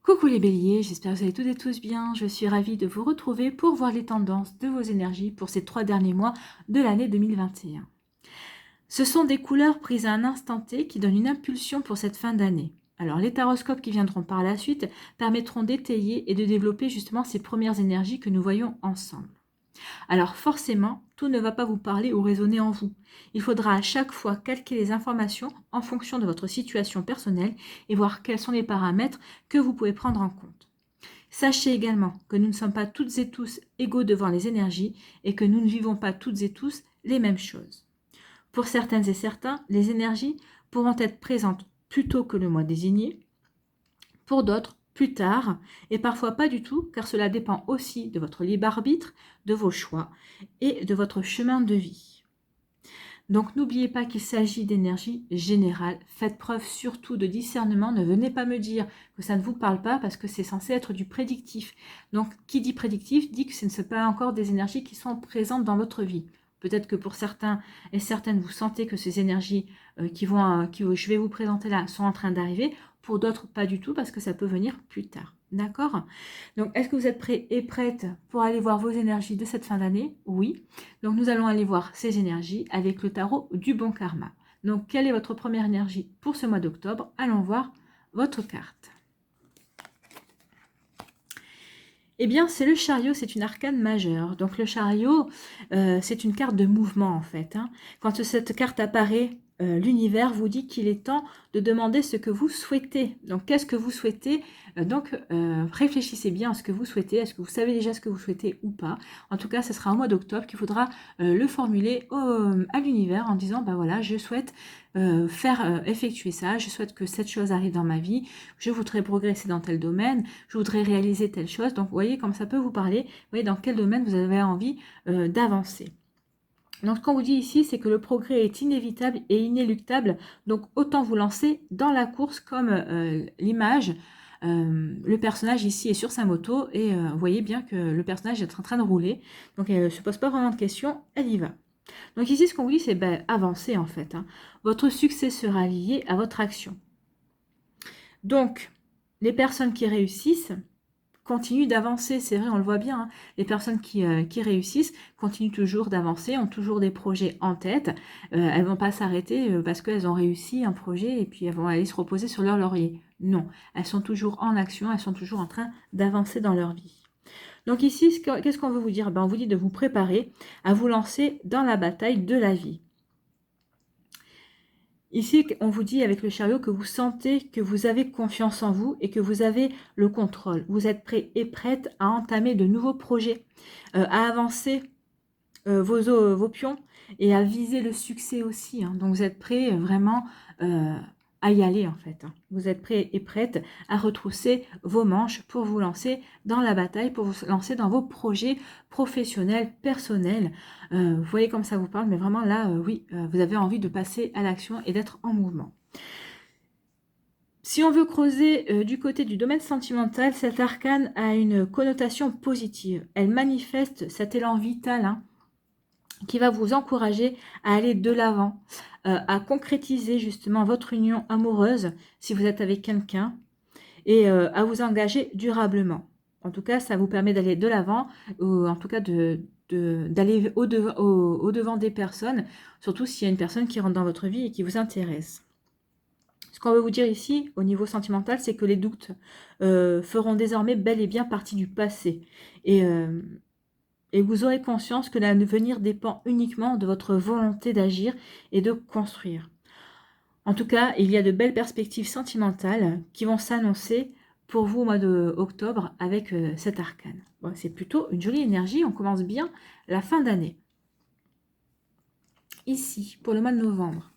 Coucou les béliers, j'espère que vous allez toutes et tous bien. Je suis ravie de vous retrouver pour voir les tendances de vos énergies pour ces 3 derniers mois de l'année 2021. Ce sont des couleurs prises à un instant T qui donnent une impulsion pour cette fin d'année. Alors les taroscopes qui viendront par la suite permettront d'étayer et de développer justement ces premières énergies que nous voyons ensemble. Alors forcément, tout ne va pas vous parler ou résonner en vous. Il faudra à chaque fois calquer les informations en fonction de votre situation personnelle et voir quels sont les paramètres que vous pouvez prendre en compte. Sachez également que nous ne sommes pas toutes et tous égaux devant les énergies et que nous ne vivons pas toutes et tous les mêmes choses. Pour certaines et certains, les énergies pourront être présentes plus tôt que le mois désigné, pour d'autres plus tard, et parfois pas du tout, car cela dépend aussi de votre libre arbitre, de vos choix et de votre chemin de vie. Donc n'oubliez pas qu'il s'agit d'énergie générale. Faites preuve surtout de discernement. Ne venez pas me dire que ça ne vous parle pas parce que c'est censé être du prédictif. Donc qui dit prédictif dit que ce ne sont pas encore des énergies qui sont présentes dans votre vie. Peut-être que pour certains et certaines, vous sentez que ces énergies que je vais vous présenter là sont en train d'arriver. Pour d'autres, pas du tout parce que ça peut venir plus tard. D'accord? Donc, est-ce que vous êtes prêts et prêtes pour aller voir vos énergies de cette fin d'année? Oui. Donc, nous allons aller voir ces énergies avec le tarot du bon karma. Donc, quelle est votre première énergie pour ce mois d'octobre? Allons voir votre carte. Eh bien, c'est le chariot, c'est une arcane majeure. Donc, le chariot, c'est une carte de mouvement, en fait. Quand cette carte apparaît, l'univers vous dit qu'il est temps de demander ce que vous souhaitez. Donc, qu'est-ce que vous souhaitez? Réfléchissez bien à ce que vous souhaitez. Est-ce que vous savez déjà ce que vous souhaitez ou pas? En tout cas, ce sera au mois d'octobre qu'il faudra le formuler à l'univers en disant, bah voilà, je souhaite effectuer ça, je souhaite que cette chose arrive dans ma vie, je voudrais progresser dans tel domaine, je voudrais réaliser telle chose. Donc, vous voyez comme ça peut vous parler, vous voyez dans quel domaine vous avez envie d'avancer. Donc, ce qu'on vous dit ici, c'est que le progrès est inévitable et inéluctable. Donc, autant vous lancer dans la course comme l'image. Le personnage ici est sur sa moto et vous voyez bien que le personnage est en train de rouler. Donc, elle ne se pose pas vraiment de questions, elle y va. Donc ici, ce qu'on vous dit, c'est avancer en fait. Votre succès sera lié à votre action. Donc, les personnes qui réussissent continuent d'avancer, c'est vrai, on le voit bien. Les personnes qui réussissent continuent toujours d'avancer, ont toujours des projets en tête. Elles ne vont pas s'arrêter parce qu'elles ont réussi un projet et puis elles vont aller se reposer sur leur laurier. Non, elles sont toujours en action, elles sont toujours en train d'avancer dans leur vie. Donc ici, qu'est-ce qu'on veut vous dire? On vous dit de vous préparer à vous lancer dans la bataille de la vie. Ici, on vous dit avec le chariot que vous sentez que vous avez confiance en vous et que vous avez le contrôle. Vous êtes prêt et prête à entamer de nouveaux projets, à avancer vos pions et à viser le succès aussi. Donc, vous êtes prêt vraiment à y aller en fait. Vous êtes prêt et prête à retrousser vos manches pour vous lancer dans la bataille, pour vous lancer dans vos projets professionnels, personnels. Vous voyez comme ça vous parle, mais vraiment là, oui, vous avez envie de passer à l'action et d'être en mouvement. Si on veut creuser du côté du domaine sentimental, cette arcane a une connotation positive. Elle manifeste cet élan vital qui va vous encourager à aller de l'avant, à concrétiser justement votre union amoureuse si vous êtes avec quelqu'un et à vous engager durablement. En tout cas, ça vous permet d'aller de l'avant, ou en tout cas d'aller au-devant des personnes, surtout s'il y a une personne qui rentre dans votre vie et qui vous intéresse. Ce qu'on veut vous dire ici, au niveau sentimental, c'est que les doutes feront désormais bel et bien partie du passé. Et vous aurez conscience que l'avenir dépend uniquement de votre volonté d'agir et de construire. En tout cas, il y a de belles perspectives sentimentales qui vont s'annoncer pour vous au mois d'octobre avec cet arcane. Bon, c'est plutôt une jolie énergie, on commence bien la fin d'année. Ici, pour le mois de novembre,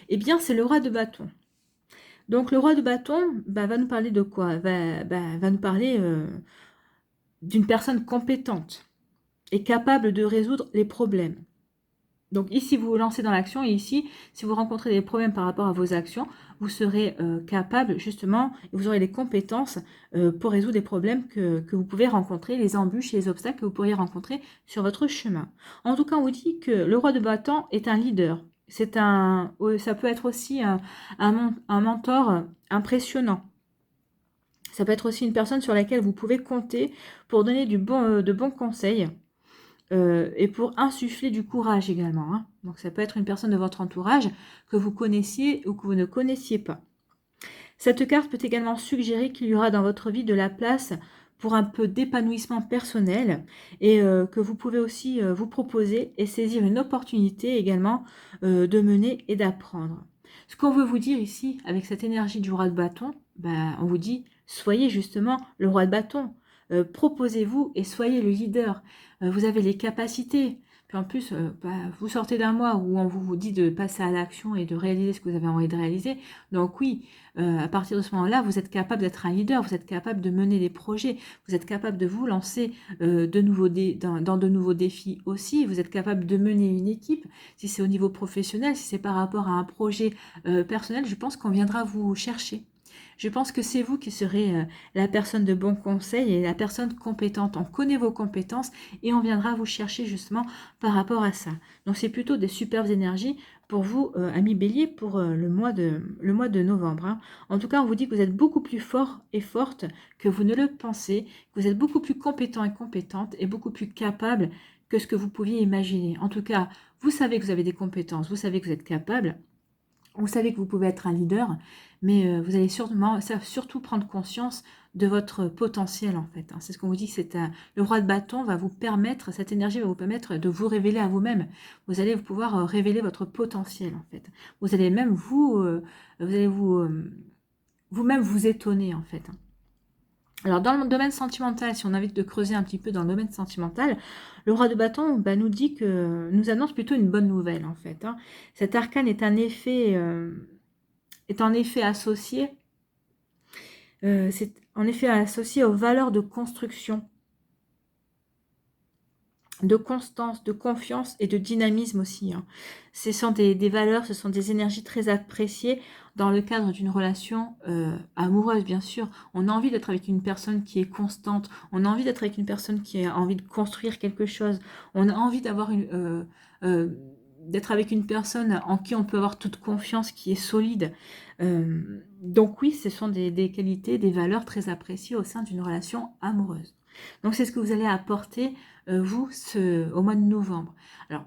eh bien, c'est le roi de bâton. Donc, le roi de bâton va nous parler de quoi? Va nous parler d'une personne compétente et capable de résoudre les problèmes. Donc ici, vous vous lancez dans l'action et ici, si vous rencontrez des problèmes par rapport à vos actions, vous serez capable justement, vous aurez les compétences pour résoudre les problèmes que vous pouvez rencontrer, les embûches et les obstacles que vous pourriez rencontrer sur votre chemin. En tout cas, on vous dit que le roi de bâton est un leader. Ça peut être aussi un mentor impressionnant. Ça peut être aussi une personne sur laquelle vous pouvez compter pour donner de bons conseils et pour insuffler du courage également, hein. Donc ça peut être une personne de votre entourage que vous connaissiez ou que vous ne connaissiez pas. Cette carte peut également suggérer qu'il y aura dans votre vie de la place pour un peu d'épanouissement personnel et que vous pouvez aussi vous proposer et saisir une opportunité également de mener et d'apprendre. Ce qu'on veut vous dire ici, avec cette énergie du roi de bâton, ben, on vous dit, soyez justement le roi de bâton. Proposez-vous et soyez le leader. Vous avez les capacités. Puis en plus, vous sortez d'un mois où on vous dit de passer à l'action et de réaliser ce que vous avez envie de réaliser. Donc oui, à partir de ce moment-là, vous êtes capable d'être un leader, vous êtes capable de mener des projets, vous êtes capable de vous lancer dans de nouveaux défis aussi, vous êtes capable de mener une équipe, si c'est au niveau professionnel, si c'est par rapport à un projet personnel, je pense qu'on viendra vous chercher. Je pense que c'est vous qui serez la personne de bon conseil et la personne compétente. On connaît vos compétences et on viendra vous chercher justement par rapport à ça. Donc c'est plutôt des superbes énergies pour vous, amis Bélier, pour le mois de novembre, hein. En tout cas, on vous dit que vous êtes beaucoup plus fort et forte que vous ne le pensez, que vous êtes beaucoup plus compétent et compétente et beaucoup plus capable que ce que vous pouviez imaginer. En tout cas, vous savez que vous avez des compétences, vous savez que vous êtes capable. Vous savez que vous pouvez être un leader, mais vous allez surtout prendre conscience de votre potentiel, en fait, hein. C'est ce qu'on vous dit, le roi de bâton va vous permettre, cette énergie va vous permettre de vous révéler à vous-même. Vous allez pouvoir révéler votre potentiel, en fait. Vous allez même vous-même vous étonner, en fait, hein. Alors, dans le domaine sentimental, si on a envie de creuser un petit peu dans le domaine sentimental, le roi de bâton nous dit nous annonce plutôt une bonne nouvelle, en fait, hein. Cet arcane est en effet associé, aux valeurs de construction, de constance, de confiance et de dynamisme aussi, hein. Ce sont des valeurs, ce sont des énergies très appréciées dans le cadre d'une relation amoureuse, bien sûr. On a envie d'être avec une personne qui est constante, on a envie d'être avec une personne qui a envie de construire quelque chose, on a envie d'être avec une personne en qui on peut avoir toute confiance, qui est solide. Donc oui, ce sont des qualités, des valeurs très appréciées au sein d'une relation amoureuse. Donc c'est ce que vous allez apporter vous, au mois de novembre. Alors,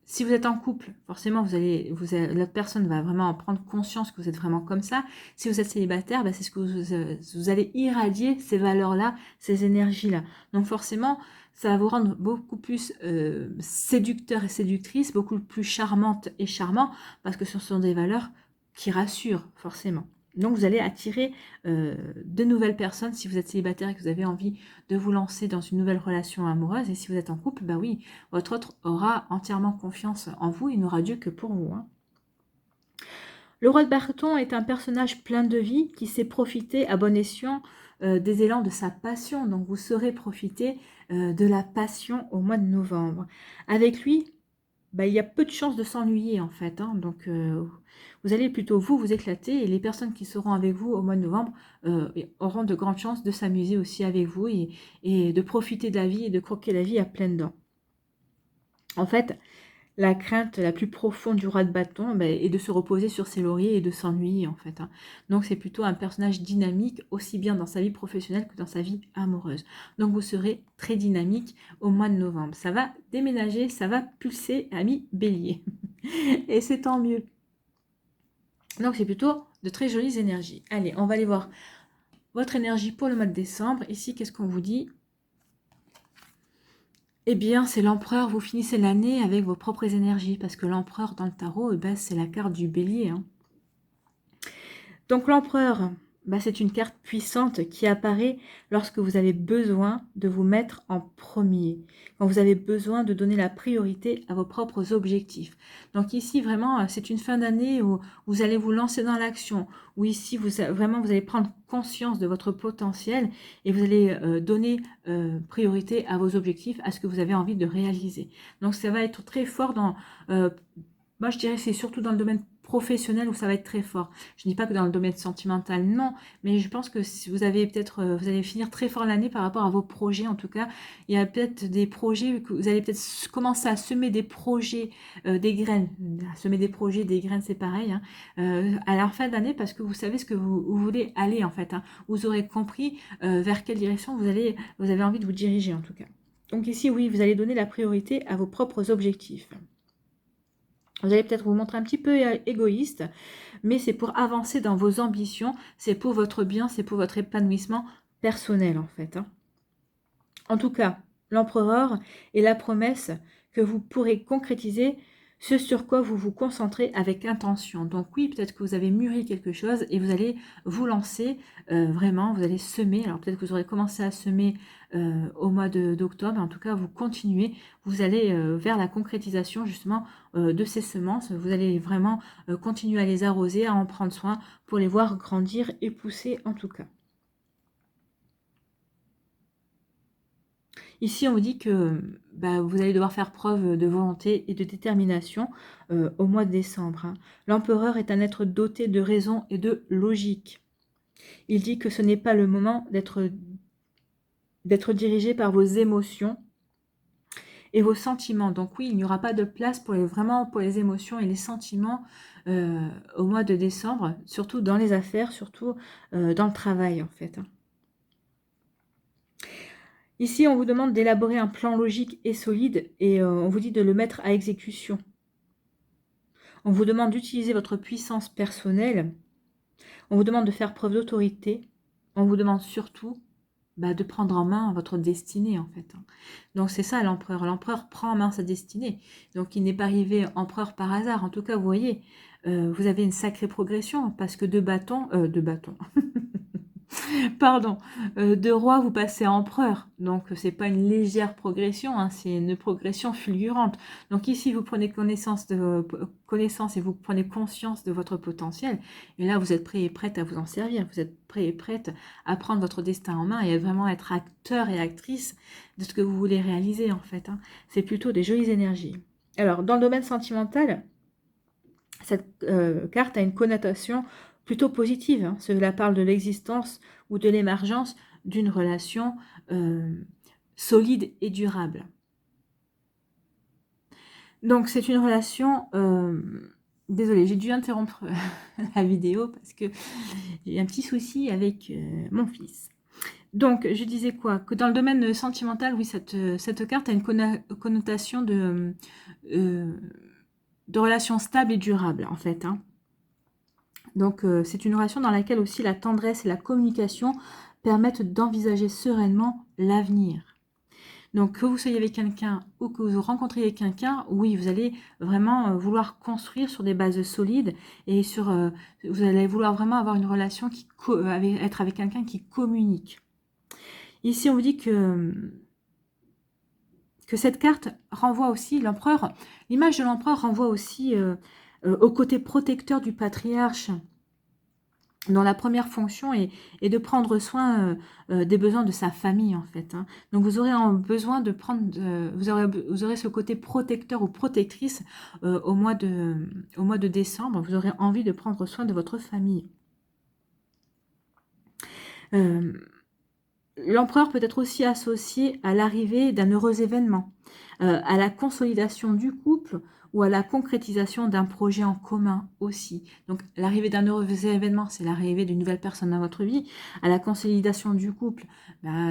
si vous êtes en couple, forcément, l'autre personne va vraiment prendre conscience que vous êtes vraiment comme ça. Si vous êtes célibataire, c'est ce que vous allez irradier ces valeurs-là, ces énergies-là. Donc forcément, ça va vous rendre beaucoup plus séducteur et séductrice, beaucoup plus charmante et charmant, parce que ce sont des valeurs qui rassurent, forcément. Donc, vous allez attirer de nouvelles personnes si vous êtes célibataire et que vous avez envie de vous lancer dans une nouvelle relation amoureuse. Et si vous êtes en couple, bah oui, votre autre aura entièrement confiance en vous et n'aura Dieu que pour vous, hein. Le roi de bâton est un personnage plein de vie qui sait profiter à bon escient des élans de sa passion. Donc, vous saurez profiter de la passion au mois de novembre. Avec lui, il y a peu de chances de s'ennuyer, en fait, hein. Donc, vous allez plutôt vous éclater et les personnes qui seront avec vous au mois de novembre auront de grandes chances de s'amuser aussi avec vous et de profiter de la vie et de croquer la vie à pleines dents. En fait, la crainte la plus profonde du roi de bâton est de se reposer sur ses lauriers et de s'ennuyer, en fait, hein. Donc, c'est plutôt un personnage dynamique, aussi bien dans sa vie professionnelle que dans sa vie amoureuse. Donc, vous serez très dynamique au mois de novembre. Ça va déménager, ça va pulser, ami Bélier. Et c'est tant mieux. Donc, c'est plutôt de très jolies énergies. Allez, on va aller voir votre énergie pour le mois de décembre. Ici, qu'est-ce qu'on vous dit ? Eh bien, c'est l'empereur. Vous finissez l'année avec vos propres énergies. Parce que l'empereur, dans le tarot, c'est la carte du bélier, hein. Donc, l'empereur, c'est une carte puissante qui apparaît lorsque vous avez besoin de vous mettre en premier, quand vous avez besoin de donner la priorité à vos propres objectifs. Donc ici, vraiment, c'est une fin d'année où vous allez vous lancer dans l'action, où ici, vous allez prendre conscience de votre potentiel et vous allez donner priorité à vos objectifs, à ce que vous avez envie de réaliser. Donc ça va être très fort dans... moi, je dirais que c'est surtout dans le domaine professionnel où ça va être très fort. Je ne dis pas que dans le domaine sentimental, non, mais je pense que si vous avez peut-être, vous allez finir très fort l'année par rapport à vos projets. En tout cas, il y a peut-être des projets que vous allez peut-être commencer à semer des projets, des graines. Semer des projets, des graines, c'est pareil, hein, à la fin d'année, parce que vous savez ce que vous voulez aller en fait, hein. Vous aurez compris vers quelle direction vous avez envie de vous diriger en tout cas. Donc ici, oui, vous allez donner la priorité à vos propres objectifs. Vous allez peut-être vous montrer un petit peu égoïste, mais c'est pour avancer dans vos ambitions, c'est pour votre bien, c'est pour votre épanouissement personnel en fait, hein. En tout cas, l'empereur est la promesse que vous pourrez concrétiser ce sur quoi vous vous concentrez avec intention. Donc oui, peut-être que vous avez mûri quelque chose et vous allez vous lancer vraiment, vous allez semer. Alors peut-être que vous aurez commencé à semer au mois d'octobre, en tout cas vous continuez, vous allez vers la concrétisation justement de ces semences. Vous allez vraiment continuer à les arroser, à en prendre soin pour les voir grandir et pousser en tout cas. Ici, on vous dit que vous allez devoir faire preuve de volonté et de détermination au mois de décembre, hein. L'empereur est un être doté de raison et de logique. Il dit que ce n'est pas le moment d'être dirigé par vos émotions et vos sentiments. Donc oui, il n'y aura pas de place vraiment pour les émotions et les sentiments au mois de décembre, surtout dans les affaires, surtout dans le travail en fait, hein. Ici, on vous demande d'élaborer un plan logique et solide et on vous dit de le mettre à exécution. On vous demande d'utiliser votre puissance personnelle. On vous demande de faire preuve d'autorité. On vous demande surtout de prendre en main votre destinée, en fait, hein. Donc, c'est ça l'empereur. L'empereur prend en main sa destinée. Donc, il n'est pas arrivé empereur par hasard. En tout cas, vous voyez, vous avez une sacrée progression parce que de bâtons, pardon, de roi, vous passez à empereur. Donc, c'est pas une légère progression, hein, c'est une progression fulgurante. Donc, ici, vous prenez connaissance et vous prenez conscience de votre potentiel. Et là, vous êtes prêt et prête à vous en servir. Vous êtes prêt et prête à prendre votre destin en main et à vraiment être acteur et actrice de ce que vous voulez réaliser, en fait, hein. C'est plutôt des jolies énergies. Alors, dans le domaine sentimental, cette carte a une connotation plutôt positive, hein. Cela parle de l'existence ou de l'émergence d'une relation solide et durable. Donc c'est une relation... désolée, j'ai dû interrompre la vidéo parce que j'ai un petit souci avec mon fils. Donc, je disais quoi? Que dans le domaine sentimental, oui, cette carte a une connotation de relations stables et durables, en fait, hein. Donc, c'est une relation dans laquelle aussi la tendresse et la communication permettent d'envisager sereinement l'avenir. Donc, que vous soyez avec quelqu'un ou que vous rencontriez quelqu'un, oui, vous allez vraiment vouloir construire sur des bases solides et vous allez vouloir vraiment avoir une relation être avec quelqu'un qui communique. Ici, on vous dit que cette carte renvoie aussi l'empereur. L'image de l'empereur renvoie aussi au côté protecteur du patriarche, dont la première fonction est de prendre soin des besoins de sa famille, en fait, hein. Donc, vous aurez besoin de prendre... vous aurez ce côté protecteur ou protectrice au mois de décembre. Vous aurez envie de prendre soin de votre famille. L'empereur peut être aussi associé à l'arrivée d'un heureux événement, à la consolidation du couple ou à la concrétisation d'un projet en commun aussi. Donc l'arrivée d'un heureux événement, c'est l'arrivée d'une nouvelle personne dans votre vie. À la consolidation du couple,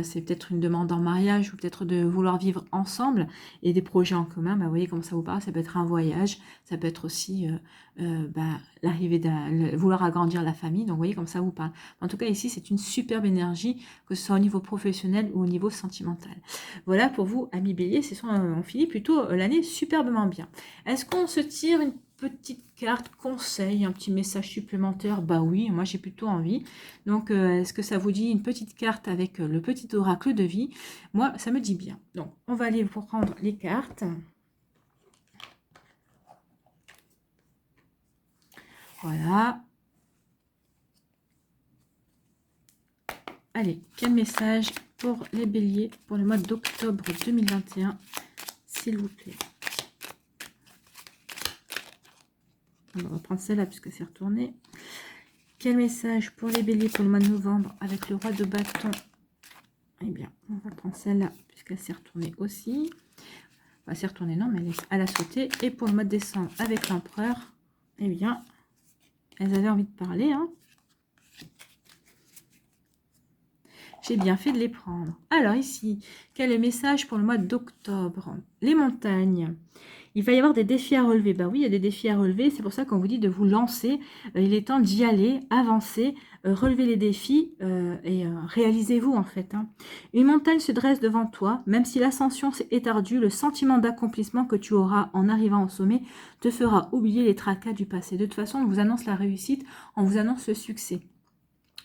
c'est peut-être une demande en mariage ou peut-être de vouloir vivre ensemble. Et des projets en commun, vous voyez comment ça vous parle, ça peut être un voyage, ça peut être aussi l'arrivée vouloir agrandir la famille. Donc vous voyez comme ça vous parle. En tout cas ici, c'est une superbe énergie, que ce soit au niveau professionnel ou au niveau sentimental. Voilà pour vous, amis béliers, on finit plutôt l'année superbement bien. Est-ce qu'on se tire une petite carte conseil, un petit message supplémentaire? Bah oui, moi j'ai plutôt envie. Donc, est-ce que ça vous dit une petite carte avec le petit oracle de vie? Moi, ça me dit bien. Donc, on va aller prendre les cartes. Voilà. Allez, quel message pour les béliers pour le mois d'octobre 2021, s'il vous plaît? On va reprendre celle-là puisque c'est retourné. Quel message pour les béliers pour le mois de novembre avec le roi de bâton? Eh bien, on va prendre celle-là puisqu'elle s'est retournée aussi. Enfin, s'est retournée, non, mais elle a sauté. Et pour le mois de décembre avec l'empereur, eh bien, elles avaient envie de parler, hein. J'ai bien fait de les prendre. Alors ici, quel est le message pour le mois d'octobre? Les montagnes. Il va y avoir des défis à relever. Ben oui, il y a des défis à relever. C'est pour ça qu'on vous dit de vous lancer. Il est temps d'y aller, avancer, relever les défis et réalisez-vous en fait. Hein. Une montagne se dresse devant toi. Même si l'ascension est ardue, le sentiment d'accomplissement que tu auras en arrivant au sommet te fera oublier les tracas du passé. De toute façon, on vous annonce la réussite, on vous annonce le succès.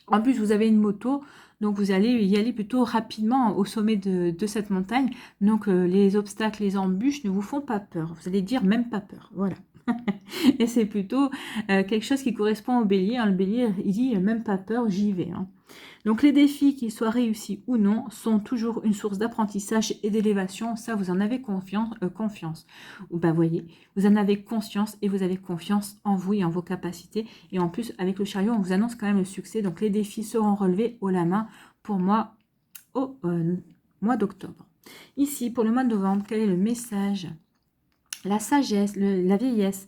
En plus, vous avez une moto, donc vous allez y aller plutôt rapidement au sommet de cette montagne. Donc, les obstacles, les embûches ne vous font pas peur. Vous allez dire même pas peur. Voilà. Et c'est plutôt quelque chose qui correspond au bélier. Hein. Le bélier, il dit même pas peur, j'y vais. Hein. Donc, les défis, qu'ils soient réussis ou non, sont toujours une source d'apprentissage et d'élévation. Ça, vous en avez confiance. Ben, voyez, vous en avez conscience et vous avez confiance en vous et en vos capacités. Et en plus, avec le chariot, on vous annonce quand même le succès. Donc, les défis seront relevés haut la main pour moi au mois d'octobre. Ici, pour le mois de novembre, quel est le message? La sagesse, la vieillesse.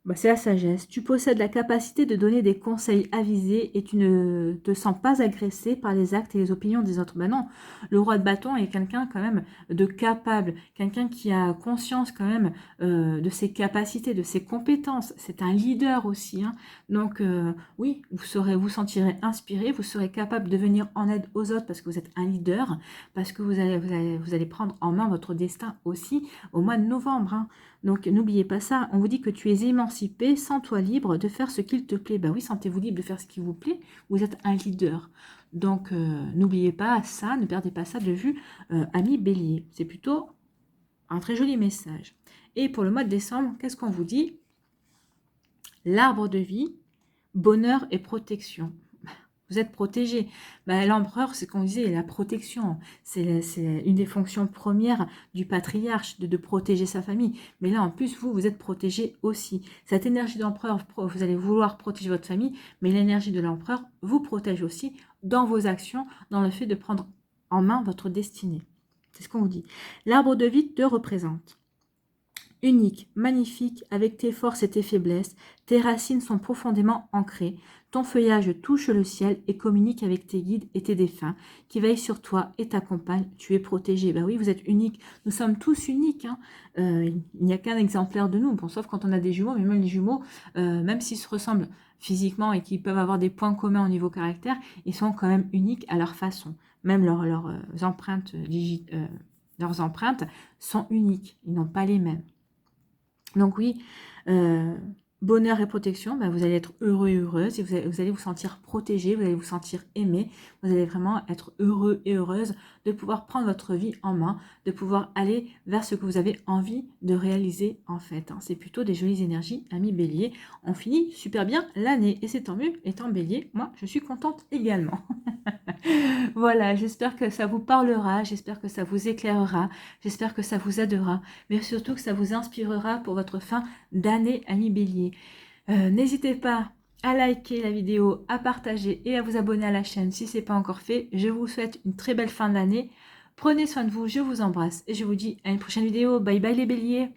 Bah, c'est la sagesse. Tu possèdes la capacité de donner des conseils avisés et tu ne te sens pas agressé par les actes et les opinions des autres. Ben non, le roi de bâton est quelqu'un quand même de capable, quelqu'un qui a conscience quand même de ses capacités, de ses compétences. C'est un leader aussi. Hein. Donc oui, vous sentirez inspiré, vous serez capable de venir en aide aux autres parce que vous êtes un leader, parce que vous allez prendre en main votre destin aussi au mois de novembre. Hein. Donc, n'oubliez pas ça. On vous dit que tu es émancipé, sens-toi libre de faire ce qu'il te plaît. Ben oui, sentez-vous libre de faire ce qui vous plaît. Vous êtes un leader. Donc, n'oubliez pas ça, ne perdez pas ça de vue, ami bélier. C'est plutôt un très joli message. Et pour le mois de décembre, qu'est-ce qu'on vous dit? L'arbre de vie, bonheur et protection. Vous êtes protégé. Ben, l'empereur, c'est ce qu'on disait, la protection. C'est une des fonctions premières du patriarche, de protéger sa famille. Mais là, en plus, vous êtes protégé aussi. Cette énergie d'empereur, vous allez vouloir protéger votre famille, mais l'énergie de l'empereur vous protège aussi dans vos actions, dans le fait de prendre en main votre destinée. C'est ce qu'on vous dit. L'arbre de vie te représente. Unique, magnifique, avec tes forces et tes faiblesses, tes racines sont profondément ancrées, ton feuillage touche le ciel et communique avec tes guides et tes défunts, qui veillent sur toi et t'accompagnent, tu es protégé. Ben oui, vous êtes unique, nous sommes tous uniques, hein. Il n'y a qu'un exemplaire de nous, bon, sauf quand on a des jumeaux, mais même les jumeaux, même s'ils se ressemblent physiquement et qu'ils peuvent avoir des points communs au niveau caractère, ils sont quand même uniques à leur façon. Même leurs empreintes leurs empreintes sont uniques, ils n'ont pas les mêmes. Donc oui, bonheur et protection, ben vous allez être heureux et heureuse, et vous allez vous sentir protégé, vous allez vous sentir aimé, vous allez vraiment être heureux et heureuse de pouvoir prendre votre vie en main, de pouvoir aller vers ce que vous avez envie de réaliser en fait. Hein. C'est plutôt des jolies énergies, amis bélier. On finit super bien l'année, et c'est tant mieux, étant bélier, moi je suis contente également. Voilà, j'espère que ça vous parlera, j'espère que ça vous éclairera, j'espère que ça vous aidera, mais surtout que ça vous inspirera pour votre fin d'année, amis bélier. N'hésitez pas à liker la vidéo, à partager et à vous abonner à la chaîne si ce n'est pas encore fait. Je vous souhaite une très belle fin d'année. Prenez soin de vous, je vous embrasse et je vous dis à une prochaine vidéo. Bye bye les béliers.